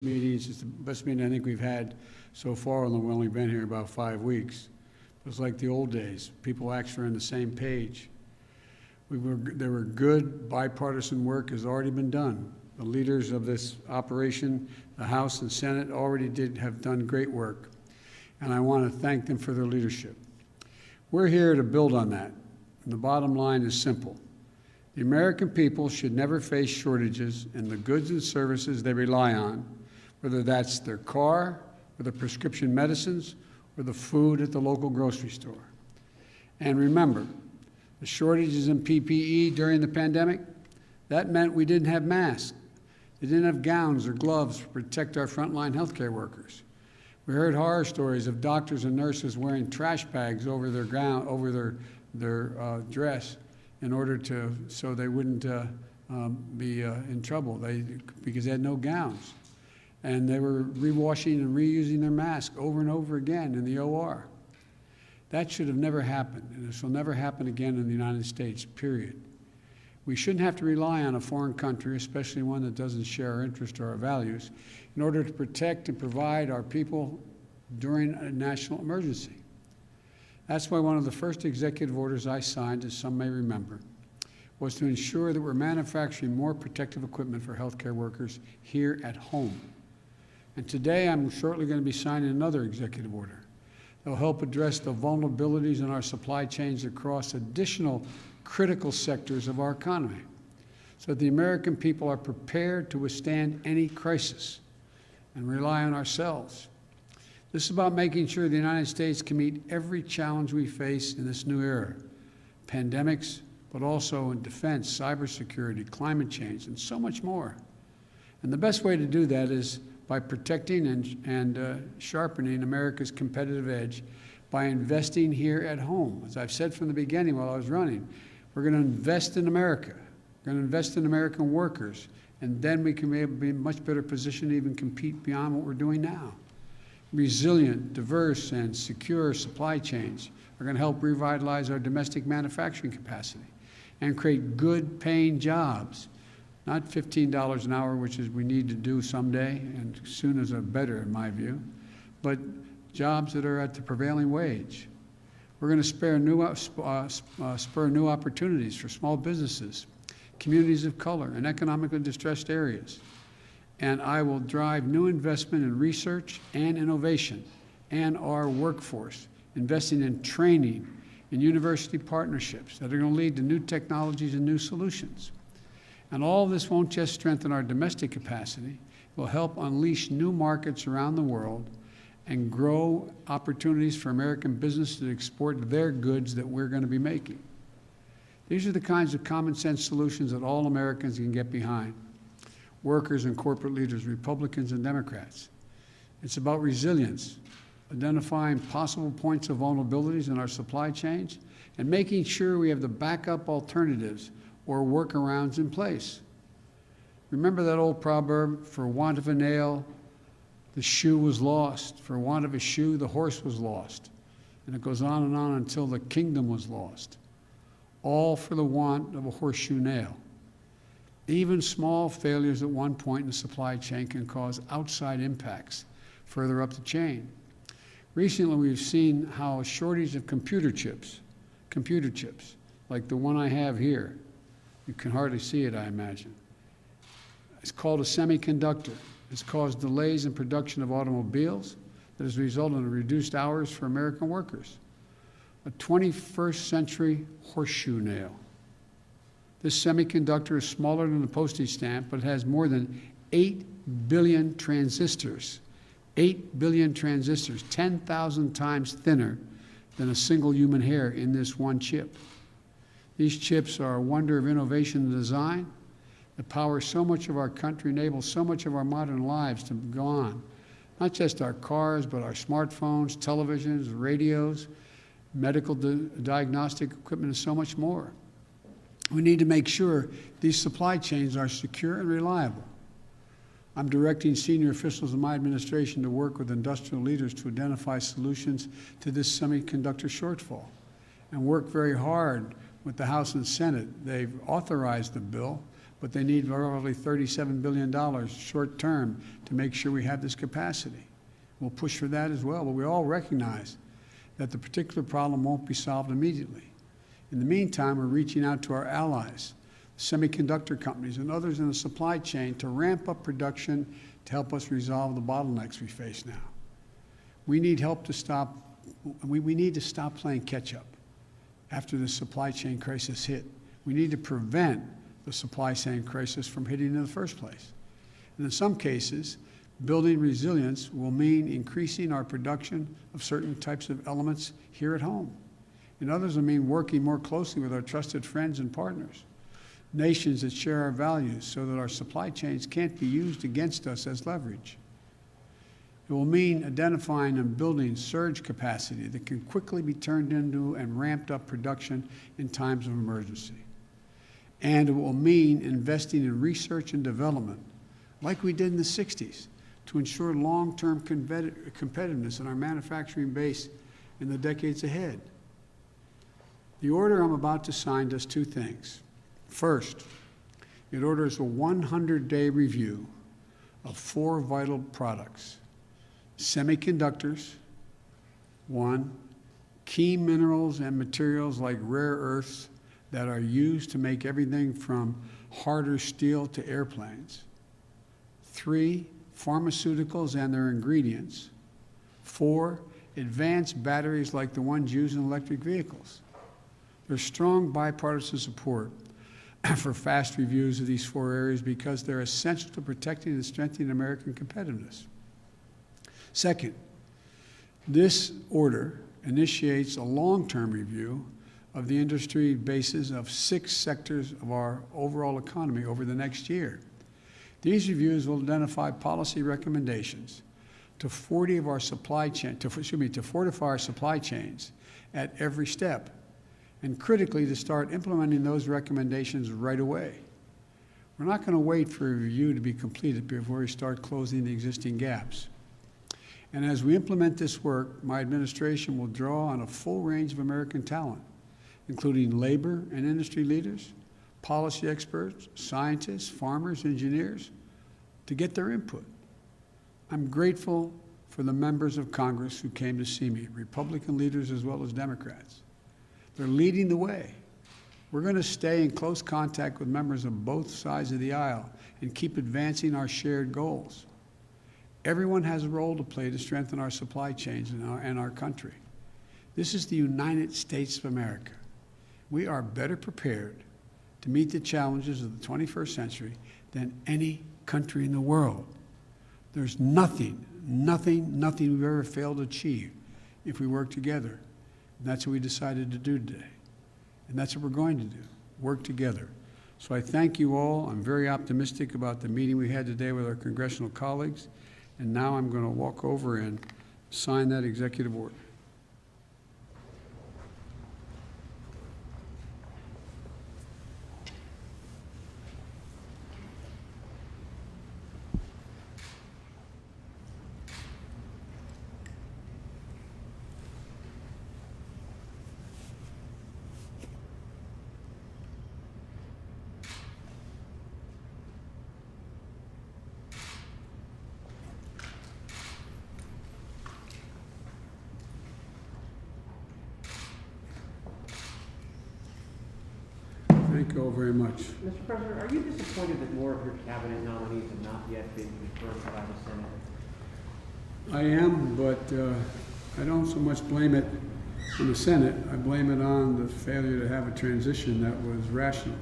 meetings. It's the best meeting I think we've had so far, although we've only been here about 5 weeks. It was like the old days. People actually were on the same page. There were good bipartisan work has already been done. The leaders of this operation, the House and Senate, already have done great work, and I want to thank them for their leadership. We're here to build on that, and the bottom line is simple. The American people should never face shortages in the goods and services they rely on, whether that's their car, or the prescription medicines, or the food at the local grocery store. And remember, the shortages in PPE during the pandemic, that meant we didn't have masks. They didn't have gowns or gloves to protect our frontline healthcare workers. We heard horror stories of doctors and nurses wearing trash bags over their gown, over their dress, in order so they wouldn't be in trouble because they had no gowns. And they were rewashing and reusing their masks over and over again in the OR. That should have never happened, and this will never happen again in the United States, period. We shouldn't have to rely on a foreign country, especially one that doesn't share our interests or our values, in order to protect and provide our people during a national emergency. That's why one of the first executive orders I signed, as some may remember, was to ensure that we're manufacturing more protective equipment for healthcare workers here at home. And today I'm shortly going to be signing another executive order that will help address the vulnerabilities in our supply chains across additional critical sectors of our economy, so that the American people are prepared to withstand any crisis and rely on ourselves. This is about making sure the United States can meet every challenge we face in this new era, pandemics, but also in defense, cybersecurity, climate change, and so much more. And the best way to do that is by protecting and sharpening America's competitive edge by investing here at home. As I've said from the beginning while I was running, we're going to invest in America. We're going to invest in American workers, and then we can be in a much better position to even compete beyond what we're doing now. Resilient, diverse, and secure supply chains are going to help revitalize our domestic manufacturing capacity and create good paying jobs. Not $15 an hour, which is we need to do someday, and soon as a better in my view, but jobs that are at the prevailing wage. We're going to spur new opportunities for small businesses, communities of color, and economically distressed areas. And I will drive new investment in research and innovation and our workforce, investing in training and university partnerships that are going to lead to new technologies and new solutions. And all of this won't just strengthen our domestic capacity, it will help unleash new markets around the world and grow opportunities for American business to export their goods that we're going to be making. These are the kinds of common sense solutions that all Americans can get behind. Workers and corporate leaders, Republicans and Democrats. It's about resilience, identifying possible points of vulnerabilities in our supply chains, and making sure we have the backup alternatives or workarounds in place. Remember that old proverb, for want of a nail, the shoe was lost. For want of a shoe, the horse was lost. And it goes on and on until the kingdom was lost. All for the want of a horseshoe nail. Even small failures at one point in the supply chain can cause outside impacts further up the chain. Recently, we've seen how a shortage of computer chips, like the one I have here, you can hardly see it, I imagine. It's called a semiconductor. It's caused delays in production of automobiles that has resulted in reduced hours for American workers. A 21st century horseshoe nail. This semiconductor is smaller than a postage stamp, but it has more than 8 billion transistors. 8 billion transistors, 10,000 times thinner than a single human hair in this one chip. These chips are a wonder of innovation and design that power so much of our country, enables so much of our modern lives to go on. Not just our cars, but our smartphones, televisions, radios, medical diagnostic equipment, and so much more. We need to make sure these supply chains are secure and reliable. I'm directing senior officials in my administration to work with industrial leaders to identify solutions to this semiconductor shortfall and work very hard with the House and Senate. They've authorized the bill, but they need roughly $37 billion short-term to make sure we have this capacity. We'll push for that as well, but we all recognize that the particular problem won't be solved immediately. In the meantime, we're reaching out to our allies, semiconductor companies and others in the supply chain to ramp up production to help us resolve the bottlenecks we face now. We need help to stop, we need to stop playing catch-up after the supply chain crisis hit. We need to prevent the supply chain crisis from hitting in the first place. And in some cases, building resilience will mean increasing our production of certain types of elements here at home. In others, it will mean working more closely with our trusted friends and partners, nations that share our values so that our supply chains can't be used against us as leverage. It will mean identifying and building surge capacity that can quickly be turned into and ramped up production in times of emergency. And it will mean investing in research and development, like we did in the 60s, to ensure long-term competitiveness in our manufacturing base in the decades ahead. The order I'm about to sign does two things. First, it orders a 100-day review of 4 vital products: semiconductors, 1, key minerals and materials like rare earths that are used to make everything from harder steel to airplanes, 3, pharmaceuticals and their ingredients, 4, advanced batteries like the ones used in electric vehicles. There's strong bipartisan support for fast reviews of these 4 areas because they're essential to protecting and strengthening American competitiveness. Second, this order initiates a long-term review of the industry bases of 6 sectors of our overall economy over the next year. These reviews will identify policy recommendations to 40 of our supply chain, to fortify our supply chains at every step, and critically to start implementing those recommendations right away. We're not going to wait for a review to be completed before we start closing the existing gaps. And as we implement this work, my administration will draw on a full range of American talent, including labor and industry leaders, policy experts, scientists, farmers, engineers, to get their input. I'm grateful for the members of Congress who came to see me, Republican leaders as well as Democrats. They're leading the way. We're going to stay in close contact with members of both sides of the aisle and keep advancing our shared goals. Everyone has a role to play to strengthen our supply chains and our country. This is the United States of America. We are better prepared to meet the challenges of the 21st century than any country in the world. There's nothing we've ever failed to achieve if we work together. And that's what we decided to do today. And that's what we're going to do, work together. So I thank you all. I'm very optimistic about the meeting we had today with our congressional colleagues. And now I'm going to walk over and sign that executive order. Thank you all very much. Mr. President, are you disappointed that more of your cabinet nominees have not yet been confirmed by the Senate? I am, but I don't so much blame it on the Senate. I blame it on the failure to have a transition that was rational.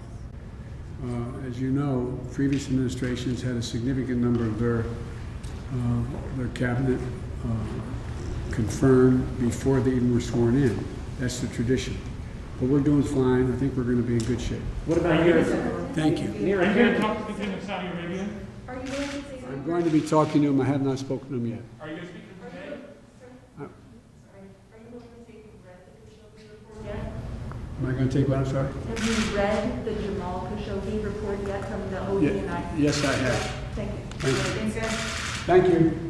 As you know, previous administrations had a significant number of their cabinet confirmed before they even were sworn in. That's the tradition. But we're doing fine. I think we're going to be in good shape. What about yours? Thank you. Are you going to talk to the King of Saudi Arabia? Are you going to say I'm going to be talking to him. I have not spoken to him yet. Are you going to speak to him today? Are you going to say you've read the Khashoggi report yet? Am I going to take what? I'm sorry? Have you read the Jamal Khashoggi report yet from the ODNI? Yes, I have. Thank you. Thank you. Thanks, guys. Thank you.